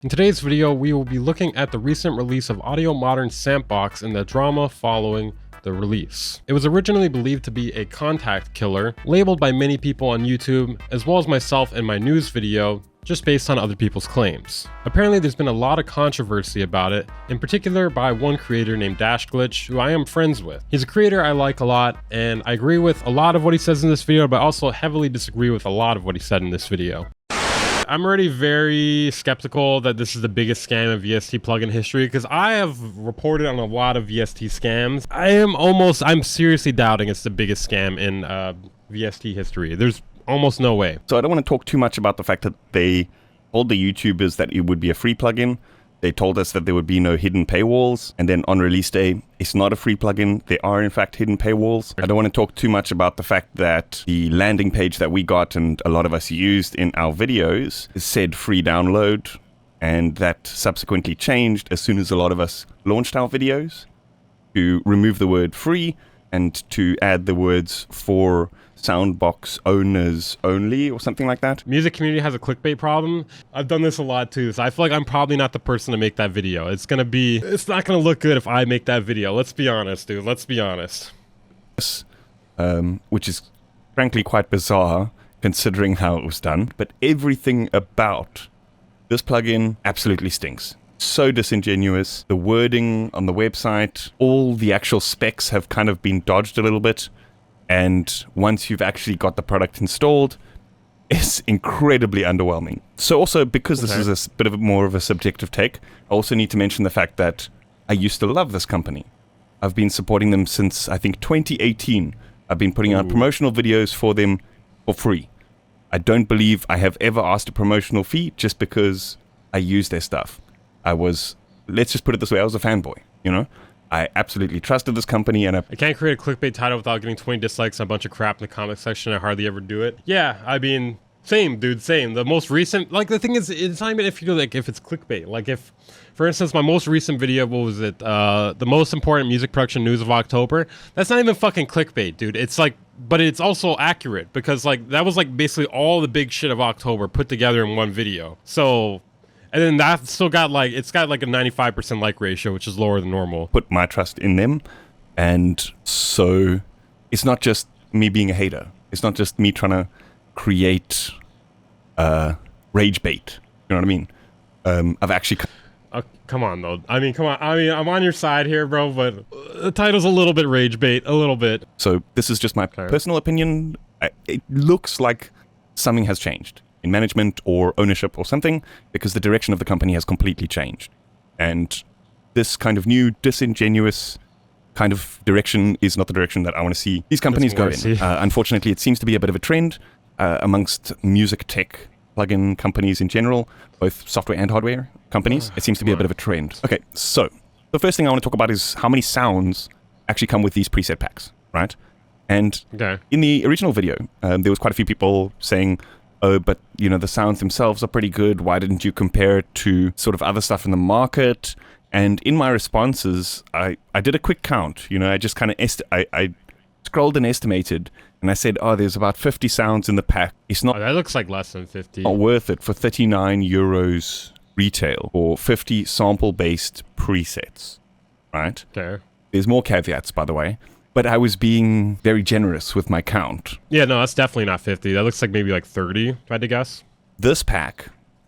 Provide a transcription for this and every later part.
In today's video, we will be looking at the recent release of Audio Modern's Sandbox and the drama following the release. It was originally believed to be a contact killer, labeled by many people on YouTube, as well as myself in my news video, just based on other people's claims. Apparently there's been a lot of controversy about it, in particular by one creator named DashGlitch, who I am friends with. He's a creator I like a lot, and I agree with a lot of what he says in this video, but also heavily disagree with a lot of what he said in this video. I'm already very skeptical that this is the biggest scam in VST plugin history because I have reported on a lot of VST scams. I'm seriously doubting it's the biggest scam in VST history. There's almost no way. So I don't want to talk too much about the fact that they told the YouTubers that it would be a free plugin. They told us that there would be no hidden paywalls, and then on release day, it's not a free plugin. There are in fact hidden paywalls. I don't want to talk too much about the fact that the landing page that we got and a lot of us used in our videos said free download, and that subsequently changed as soon as a lot of us launched our videos to remove the word free and to add the words for Soundbox owners only or something like that. Music community has a clickbait problem. I've done this a lot too, so I feel like I'm probably not the person to make that video. It's not gonna look good if I make that video. Let's be honest, dude. Let's be honest. Which is frankly quite bizarre considering how it was done. But everything about this plugin absolutely stinks. So disingenuous. The wording on the website, all the actual specs have kind of been dodged a little bit. And once you've actually got the product installed, it's incredibly underwhelming. So also, because this is a bit of more of a subjective take, I also need to mention the fact that I used to love this company. I've been supporting them since, I think, 2018. I've been putting out promotional videos for them for free. I don't believe I have ever asked a promotional fee just because I use their stuff. Let's just put it this way, I was a fanboy, you know? I absolutely trusted this company, and I can't create a clickbait title without getting 20 dislikes and a bunch of crap in the comment section. I hardly ever do it. Yeah, I mean, same, dude, same. The most recent, like, the thing is, it's not even if it's clickbait. Like, if, for instance, my most recent video, what was it? The most important music production news of October. That's not even fucking clickbait, dude. It's like, but it's also accurate because, like, that was like basically all the big shit of October put together in one video. So. And then that still got like, it's got like a 95% like ratio, which is lower than normal. Put my trust in them. And so it's not just me being a hater. It's not just me trying to create rage bait. You know what I mean? I've actually... come on, though. I mean, come on. I mean, I'm on your side here, bro, but the title's a little bit rage bait. A little bit. So this is just my personal opinion. It looks like something has changed in management or ownership or something, because the direction of the company has completely changed. And this kind of new, disingenuous kind of direction is not the direction that I want to see these companies go in. Unfortunately, it seems to be a bit of a trend amongst music tech plugin companies in general, both software and hardware companies. It seems to be a bit of a trend. Okay, so the first thing I want to talk about is how many sounds actually come with these preset packs, right? And in the original video, there was quite a few people saying, oh, but, you know, the sounds themselves are pretty good. Why didn't you compare it to sort of other stuff in the market? And in my responses, I did a quick count. You know, I just kind of I scrolled and estimated, and I said, oh, there's about 50 sounds in the pack. It's not... that looks like less than 50. Not worth it for 39 euros retail or 50 sample-based presets, right? Okay. There's more caveats, by the way. But I was being very generous with my count. Yeah, no, that's definitely not 50. That looks like maybe like 30, if I had to guess. This pack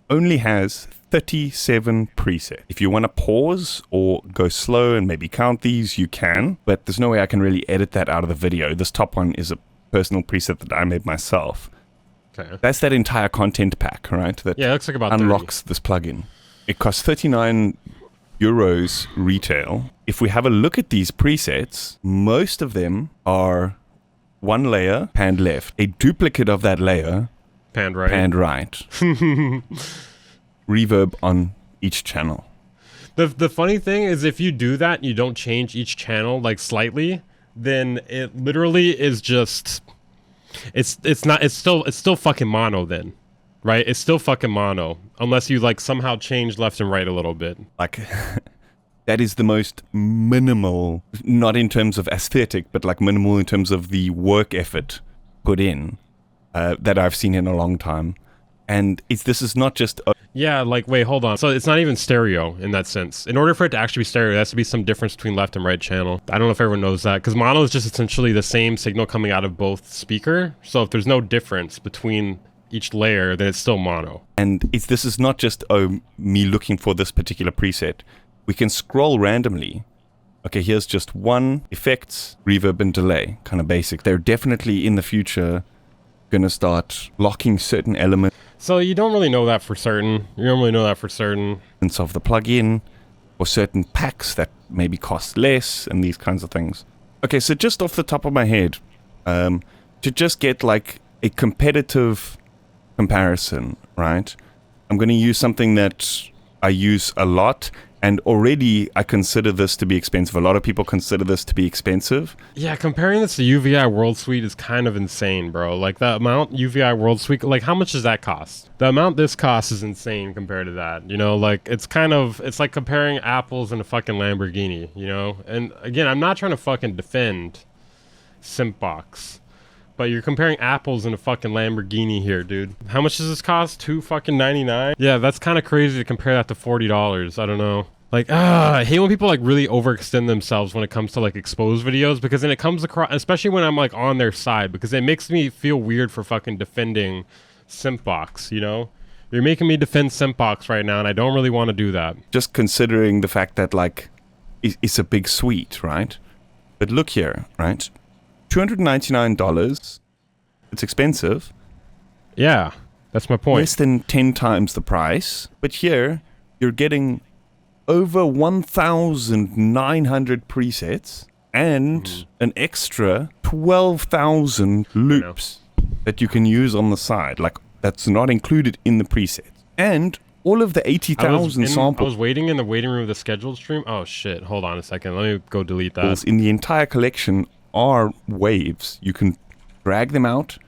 only has 37 presets. If you want to pause or go slow and maybe count these, you can. But there's no way I can really edit that out of the video. This top one is a personal preset that I made myself. Okay. That's that entire content pack, right? That it looks like about unlocks 30. This plugin. It costs 39 euros retail. If we have a look at these presets, most of them are one layer panned left, a duplicate of that layer panned right, reverb on each channel. The funny thing is, if you do that and you don't change each channel like slightly, then it literally is just it's still fucking mono then. Right? It's still fucking mono. Unless you, like, somehow change left and right a little bit. Like, that is the most minimal, not in terms of aesthetic, but, like, minimal in terms of the work effort put in that I've seen in a long time. And this is not just yeah, like, wait, hold on. So it's not even stereo in that sense. In order for it to actually be stereo, there has to be some difference between left and right channel. I don't know if everyone knows that, because mono is just essentially the same signal coming out of both speaker. So if there's no difference between each layer, then it's still mono. And this is not just me looking for this particular preset. We can scroll randomly. Okay, here's just one effects, reverb, and delay, kind of basic. They're definitely in the future going to start locking certain elements. So you don't really know that for certain. You don't really know that for certain. Of the plugin, or certain packs that maybe cost less, and these kinds of things. Okay, so just off the top of my head, to just get like a competitive comparison, right? I'm going to use something that I use a lot, and already I consider this to be expensive. A lot of people consider this to be expensive. Yeah, comparing this to UVI World Suite is kind of insane, bro. Like, the amount UVI World Suite, like, how much does that cost? The amount this costs is insane compared to that, you know? Like, it's like comparing apples and a fucking Lamborghini, you know? And again, I'm not trying to fucking defend Simpbox, but you're comparing apples and a fucking Lamborghini here, dude. How much does this cost? $2.99? Yeah, that's kind of crazy to compare that to $40. I don't know. Like, I hate when people like really overextend themselves when it comes to like exposed videos, because then it comes across, especially when I'm like on their side, because it makes me feel weird for fucking defending Simpbox, you know? You're making me defend Simpbox right now, and I don't really want to do that. Just considering the fact that like, it's a big suite, right? But look here, right? $299. It's expensive. Yeah, that's my point. Less than 10 times the price. But here, you're getting over 1,900 presets and an extra 12,000 loops that you can use on the side. Like, that's not included in the preset. And all of the 80,000 samples. I was waiting in the waiting room of the scheduled stream. Oh, shit. Hold on a second. Let me go delete that. In the entire collection are waves. You can drag them out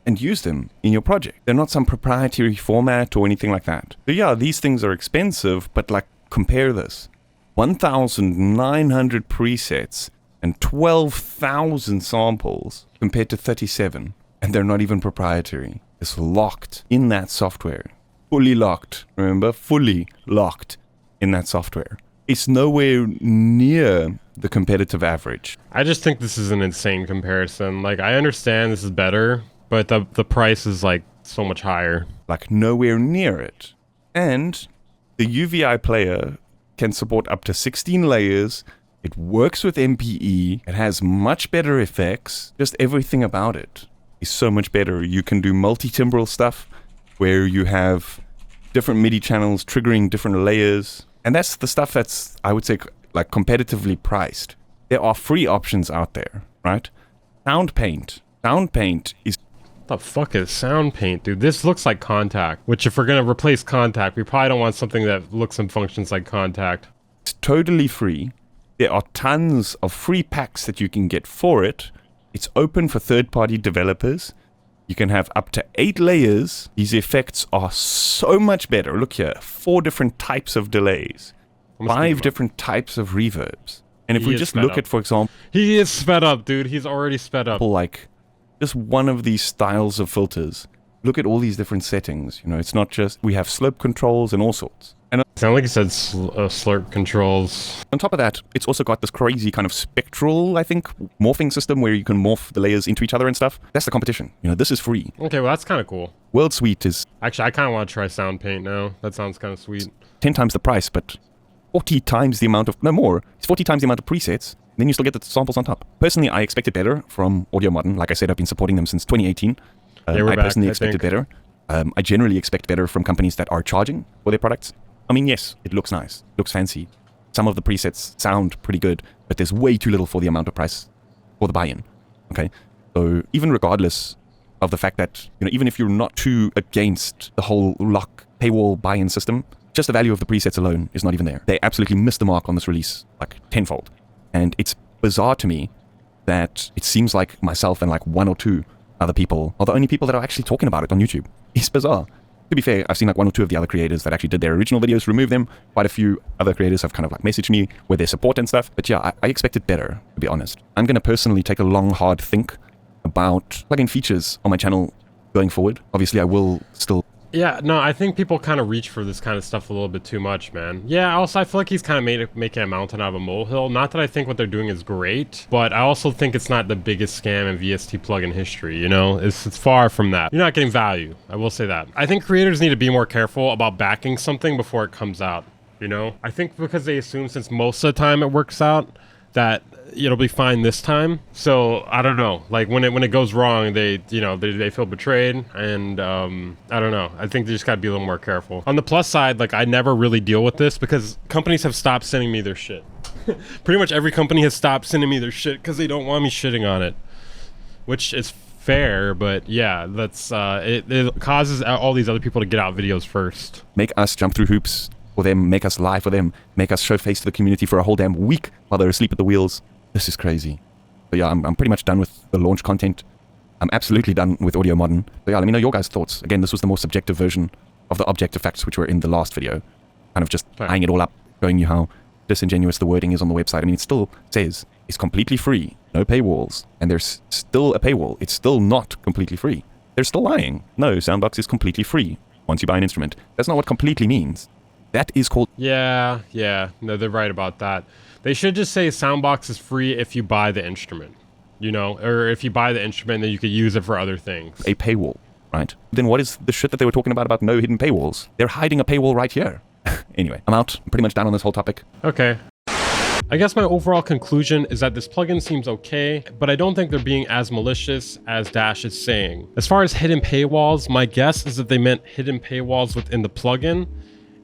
and use them in your project. They're not some proprietary format or anything like that. So yeah, these things are expensive, but like, compare this. 1,900 presets and 12,000 samples compared to 37. And they're not even proprietary. It's locked in that software. Fully locked. Remember? Fully locked in that software. It's nowhere near the competitive average. I just think this is an insane comparison. Like, I understand this is better, but the price is like so much higher. Like, nowhere near it. And the UVI player can support up to 16 layers. It works with MPE. It has much better effects. Just everything about it is so much better. You can do multi-timbral stuff where you have different MIDI channels triggering different layers. And that's the stuff that's, I would say, like competitively priced. There are free options out there, right? Sound Paint. Sound Paint is... What the fuck is Sound Paint, dude? This looks like Contact, which if we're going to replace Contact, we probably don't want something that looks and functions like Contact. It's totally free. There are tons of free packs that you can get for it. It's open for third-party developers. You can have up to 8 layers. These effects are so much better. Look here, 4 different types of delays, 5 different types of reverbs. And if we just look at, for example... He is sped up, dude. He's already sped up. Like, just one of these styles of filters. Look at all these different settings. You know, it's not just... We have slope controls and all sorts. And sound like you said slurp controls. On top of that, it's also got this crazy kind of spectral, I think, morphing system where you can morph the layers into each other and stuff. That's the competition. You know, this is free. Okay, well, that's kind of cool. World Suite is... Actually, I kind of want to try Sound Paint now. That sounds kind of sweet. 10 times the price, but 40 times the amount of... No more. It's 40 times the amount of presets. Then you still get the samples on top. Personally, I expect it better from Audio Modern. Like I said, I've been supporting them since 2018. I personally expect it better. I generally expect better from companies that are charging for their products. I mean, yes, it looks nice, looks fancy. Some of the presets sound pretty good, but there's way too little for the amount of price for the buy-in. Okay, so even regardless of the fact that, you know, even if you're not too against the whole lock paywall buy-in system, just the value of the presets alone is not even there. They absolutely missed the mark on this release, like tenfold. And it's bizarre to me that it seems like myself and like 1 or 2 other people are the only people that are actually talking about it on YouTube. It's bizarre. To be fair, I've seen like 1 or 2 of the other creators that actually did their original videos remove them. Quite a few other creators have kind of like messaged me with their support and stuff. But yeah, I expect it better, to be honest. I'm going to personally take a long, hard think about plugin features on my channel going forward. Obviously, I will still Yeah, no, I think people kind of reach for this kind of stuff a little bit too much, man. Yeah, also, I feel like he's kind of making a mountain out of a molehill. Not that I think what they're doing is great, but I also think it's not the biggest scam in VST plugin history, you know? It's far from that. You're not getting value, I will say that. I think creators need to be more careful about backing something before it comes out, you know? I think because they assume since most of the time it works out, that it'll be fine this time. So I don't know, like when it goes wrong, they feel betrayed, and I don't know, I think they just gotta be a little more careful. On the plus side, like I never really deal with this because companies have stopped sending me their shit. Pretty much every company has stopped sending me their shit because they don't want me shitting on it, which is fair, but yeah, that's it causes all these other people to get out videos first. Make us jump through hoops for them, make us lie for them, make us show face to the community for a whole damn week while they're asleep at the wheels. This is crazy. But yeah, I'm pretty much done with the launch content. I'm absolutely done with Audio Modern. But yeah, let me know your guys' thoughts. Again, this was the more subjective version of the objective facts which were in the last video. Kind of just tying it all up, showing you how disingenuous the wording is on the website. I mean, it still says it's completely free, no paywalls. And there's still a paywall. It's still not completely free. They're still lying. No, Soundbox is completely free once you buy an instrument. That's not what completely means. That is called... Yeah, no, they're right about that. They should just say Soundbox is free if you buy the instrument, you know, or if you buy the instrument, then you could use it for other things. A paywall, right? Then what is the shit that they were talking about no hidden paywalls? They're hiding a paywall right here. Anyway, I'm out. I'm pretty much done on this whole topic. Okay. I guess my overall conclusion is that this plugin seems okay, but I don't think they're being as malicious as Dash is saying. As far as hidden paywalls, my guess is that they meant hidden paywalls within the plugin,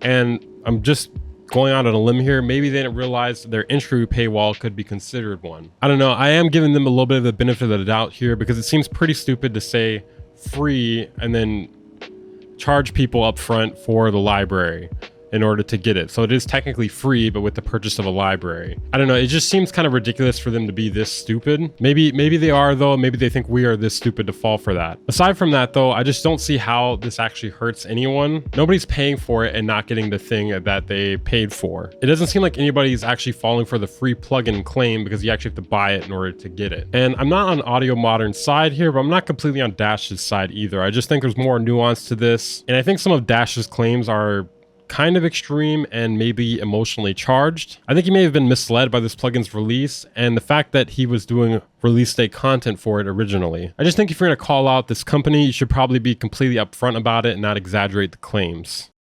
and I'm just going out on a limb here, maybe they didn't realize their entry paywall could be considered one. I don't know, I am giving them a little bit of the benefit of the doubt here because it seems pretty stupid to say free and then charge people up front for the library in order to get it. So it is technically free, but with the purchase of a library. I don't know, it just seems kind of ridiculous for them to be this stupid. Maybe they are though, maybe they think we are this stupid to fall for that. Aside from that though, I just don't see how this actually hurts anyone. Nobody's paying for it and not getting the thing that they paid for. It doesn't seem like anybody's actually falling for the free plugin claim because you actually have to buy it in order to get it. And I'm not on Audio Modern's side here, but I'm not completely on Dash's side either. I just think there's more nuance to this. And I think some of Dash's claims are kind of extreme and maybe emotionally charged. I think he may have been misled by this plugin's release and the fact that he was doing release date content for it originally. I just think if you're going to call out this company, you should probably be completely upfront about it and not exaggerate the claims.